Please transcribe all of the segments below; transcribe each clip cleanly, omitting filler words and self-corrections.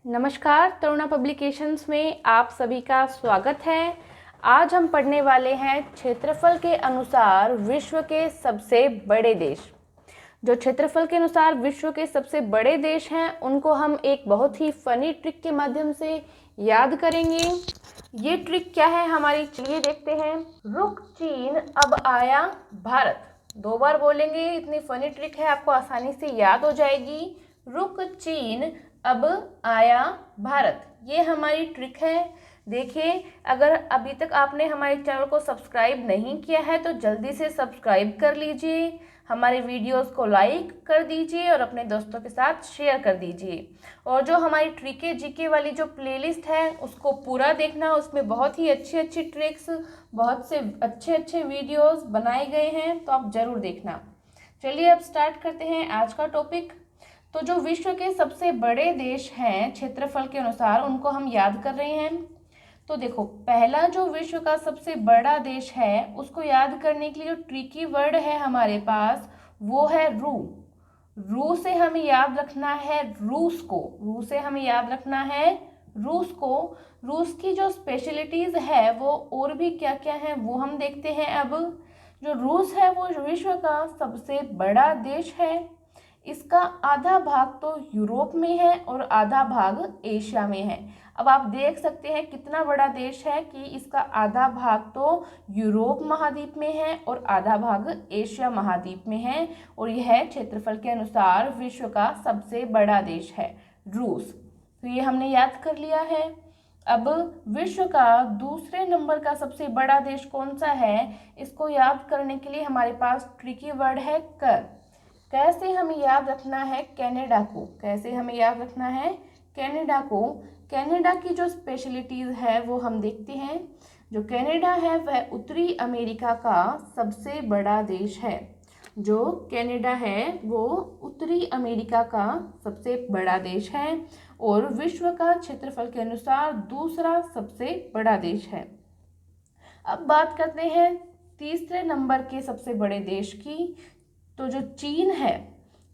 नमस्कार, तरुणा पब्लिकेशंस में आप सभी का स्वागत है। आज हम पढ़ने वाले हैं क्षेत्रफल के अनुसार विश्व के सबसे बड़े देश। जो क्षेत्रफल के अनुसार विश्व के सबसे बड़े देश हैं उनको हम एक बहुत ही फनी ट्रिक के माध्यम से याद करेंगे। ये ट्रिक क्या है हमारी, चलिए देखते हैं। रुक चीन अब आया भारत। 2 बार बोलेंगे, इतनी फनी ट्रिक है, आपको आसानी से याद हो जाएगी। रुक चीन अब आया भारत, ये हमारी ट्रिक है। देखिए, अगर अभी तक आपने हमारे चैनल को सब्सक्राइब नहीं किया है तो जल्दी से सब्सक्राइब कर लीजिए, हमारे वीडियोस को लाइक कर दीजिए और अपने दोस्तों के साथ शेयर कर दीजिए। और जो हमारी ट्रिके जीके वाली जो प्लेलिस्ट है उसको पूरा देखना, उसमें बहुत ही अच्छी अच्छी ट्रिक्स, बहुत से अच्छे अच्छे वीडियोस बनाए गए हैं, तो आप ज़रूर देखना। चलिए अब स्टार्ट करते हैं आज का टॉपिक। तो जो विश्व के सबसे बड़े देश हैं क्षेत्रफल के अनुसार उनको हम याद कर रहे हैं। तो देखो, पहला जो विश्व का सबसे बड़ा देश है उसको याद करने के लिए जो ट्रिकी वर्ड है हमारे पास वो है रू। रू से हमें याद रखना है रूस को। रू से हमें याद रखना है रूस को। रूस की जो स्पेशलिटीज है वो और भी क्या क्या है वो हम देखते हैं। अब जो रूस है वो विश्व का सबसे बड़ा देश है। इसका आधा भाग तो यूरोप में है और आधा भाग एशिया में है। अब आप देख सकते हैं कितना बड़ा देश है कि इसका आधा भाग तो यूरोप महाद्वीप में है और आधा भाग एशिया महाद्वीप में है, और यह क्षेत्रफल के अनुसार विश्व का सबसे बड़ा देश है रूस। तो ये हमने याद कर लिया है। अब विश्व का दूसरे नंबर का सबसे बड़ा देश कौन सा है, इसको याद करने के लिए हमारे पास ट्रिकी वर्ड है कर। कैसे हमें याद रखना है कनाडा को। कैसे हमें याद रखना है कनाडा को। कनाडा की जो स्पेशलिटीज है वो हम देखते हैं। जो कनाडा है वह उत्तरी अमेरिका का सबसे बड़ा देश है। जो कनाडा है वो उत्तरी अमेरिका का सबसे बड़ा देश है और विश्व का क्षेत्रफल के अनुसार दूसरा सबसे बड़ा देश है। अब बात करते हैं तीसरे नंबर के सबसे बड़े देश की। तो जो चीन है,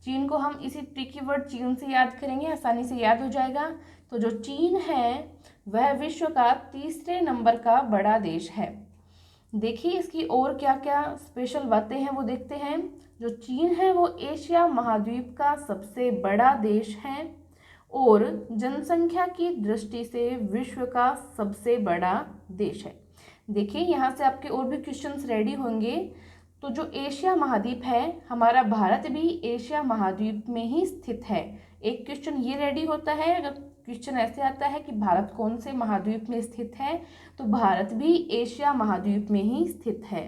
चीन को हम इसी ट्रिकी वर्ड चीन से याद करेंगे, आसानी से याद हो जाएगा। तो जो चीन है वह विश्व का तीसरे नंबर का बड़ा देश है। देखिए इसकी और क्या क्या स्पेशल बातें हैं वो देखते हैं। जो चीन है वो एशिया महाद्वीप का सबसे बड़ा देश है और जनसंख्या की दृष्टि से विश्व का सबसे बड़ा देश है। देखिए यहाँ से आपके और भी क्वेश्चंस रेडी होंगे। तो जो एशिया महाद्वीप है, हमारा भारत भी एशिया महाद्वीप में ही स्थित है। एक क्वेश्चन ये रेडी होता है, अगर क्वेश्चन ऐसे आता है कि भारत कौन से महाद्वीप में स्थित है, तो भारत भी एशिया महाद्वीप में ही स्थित है।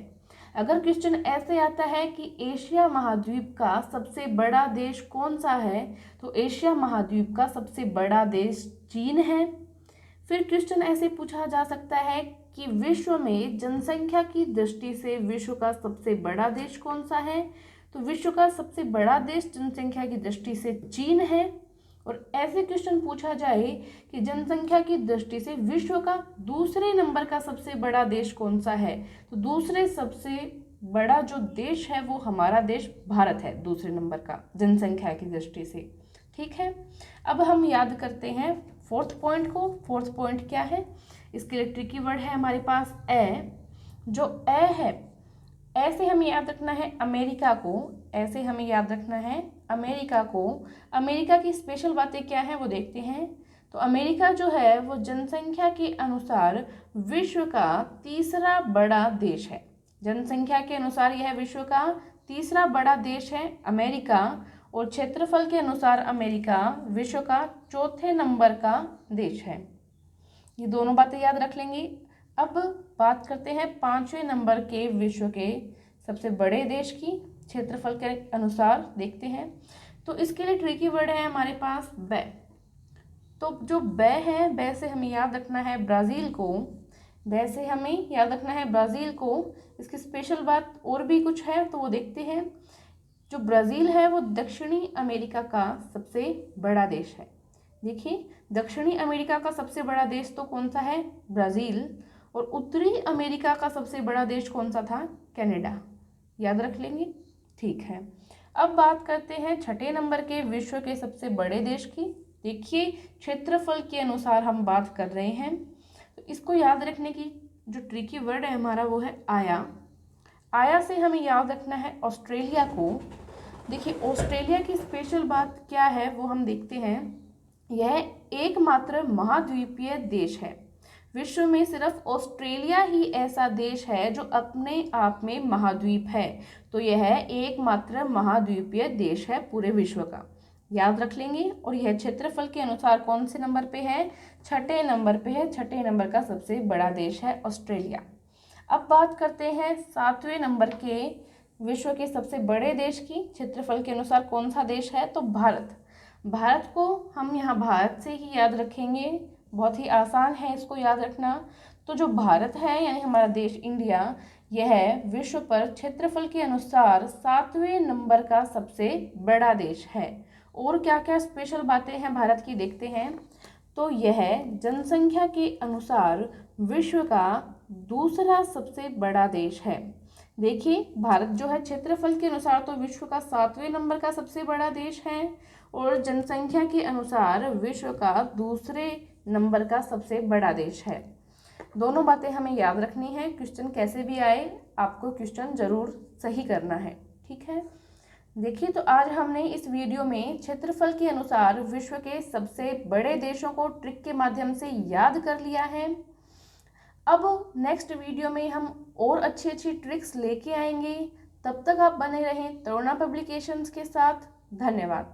अगर क्वेश्चन ऐसे आता है कि एशिया महाद्वीप का सबसे बड़ा देश कौन सा है, तो एशिया महाद्वीप का सबसे बड़ा देश चीन है। फिर क्वेश्चन ऐसे पूछा जा सकता है कि विश्व में जनसंख्या की दृष्टि से विश्व का सबसे बड़ा देश कौन सा है, तो विश्व का सबसे बड़ा देश जनसंख्या की दृष्टि से चीन है। और ऐसे क्वेश्चन पूछा जाए कि जनसंख्या की दृष्टि से विश्व का दूसरे नंबर का सबसे बड़ा देश कौन सा है, तो दूसरे सबसे बड़ा जो देश है वो हमारा देश भारत है, दूसरे नंबर का जनसंख्या की दृष्टि से। ठीक है, अब हम याद करते हैं फोर्थ पॉइंट को। फोर्थ पॉइंट क्या है, इसके लिए ट्रिकी वर्ड है हमारे पास ए। जो ए है, ऐसे हमें याद रखना है अमेरिका को। ऐसे हमें याद रखना है अमेरिका को। अमेरिका की स्पेशल बातें क्या है वो देखते हैं। तो अमेरिका जो है वो जनसंख्या के अनुसार विश्व का तीसरा बड़ा देश है। जनसंख्या के अनुसार यह विश्व का तीसरा बड़ा देश है अमेरिका, और क्षेत्रफल के अनुसार अमेरिका विश्व का चौथे नंबर का देश है। ये दोनों बातें याद रख लेंगे। अब बात करते हैं पांचवें नंबर के विश्व के सबसे बड़े देश की क्षेत्रफल के अनुसार देखते हैं। तो इसके लिए ट्रिकी वर्ड है हमारे पास बै। तो जो बै है, बै से हमें याद रखना है ब्राज़ील को। बै से हमें याद रखना है ब्राज़ील को। इसकी स्पेशल बात और भी कुछ है तो वो देखते हैं। जो ब्राज़ील है वो दक्षिणी अमेरिका का सबसे बड़ा देश है। देखिए, दक्षिणी अमेरिका का सबसे बड़ा देश तो कौन सा है, ब्राज़ील। और उत्तरी अमेरिका का सबसे बड़ा देश कौन सा था, कनाडा। याद रख लेंगे, ठीक है। अब बात करते हैं छठे नंबर के विश्व के सबसे बड़े देश की। देखिए क्षेत्रफल के अनुसार हम बात कर रहे हैं, तो इसको याद रखने की जो ट्रिकी वर्ड है हमारा वो है आया। आया से हमें याद रखना है ऑस्ट्रेलिया को। देखिए ऑस्ट्रेलिया की स्पेशल बात क्या है वो हम देखते हैं। यह एकमात्र महाद्वीपीय देश है। विश्व में सिर्फ ऑस्ट्रेलिया ही ऐसा देश है जो अपने आप में महाद्वीप है। तो यह एकमात्र महाद्वीपीय देश है पूरे विश्व का, याद रख लेंगे। और यह क्षेत्रफल के अनुसार कौन से नंबर पे है? छठे नंबर पे है। छठे नंबर का सबसे बड़ा देश है ऑस्ट्रेलिया। अब बात करते हैं 7वें नंबर के विश्व के सबसे बड़े देश की। क्षेत्रफल के अनुसार कौन सा देश है? तो भारत। भारत को हम यहाँ भारत से ही याद रखेंगे, बहुत ही आसान है इसको याद रखना। तो जो भारत है यानी हमारा देश इंडिया, यह विश्व पर क्षेत्रफल के अनुसार 7वें नंबर का सबसे बड़ा देश है। और क्या क्या स्पेशल बातें हैं भारत की देखते हैं। तो यह जनसंख्या के अनुसार विश्व का दूसरा सबसे बड़ा देश है। देखिए भारत जो है क्षेत्रफल के अनुसार तो विश्व का 7वें नंबर का सबसे बड़ा देश है और जनसंख्या के अनुसार विश्व का दूसरे नंबर का सबसे बड़ा देश है। दोनों बातें हमें याद रखनी है। क्वेश्चन कैसे भी आए आपको क्वेश्चन जरूर सही करना है, ठीक है। देखिए तो आज हमने इस वीडियो में क्षेत्रफल के अनुसार विश्व के सबसे बड़े देशों को ट्रिक के माध्यम से याद कर लिया है। अब नेक्स्ट वीडियो में हम और अच्छी अच्छी ट्रिक्स लेके आएंगे। तब तक आप बने रहें तरुणा पब्लिकेशंस के साथ। धन्यवाद।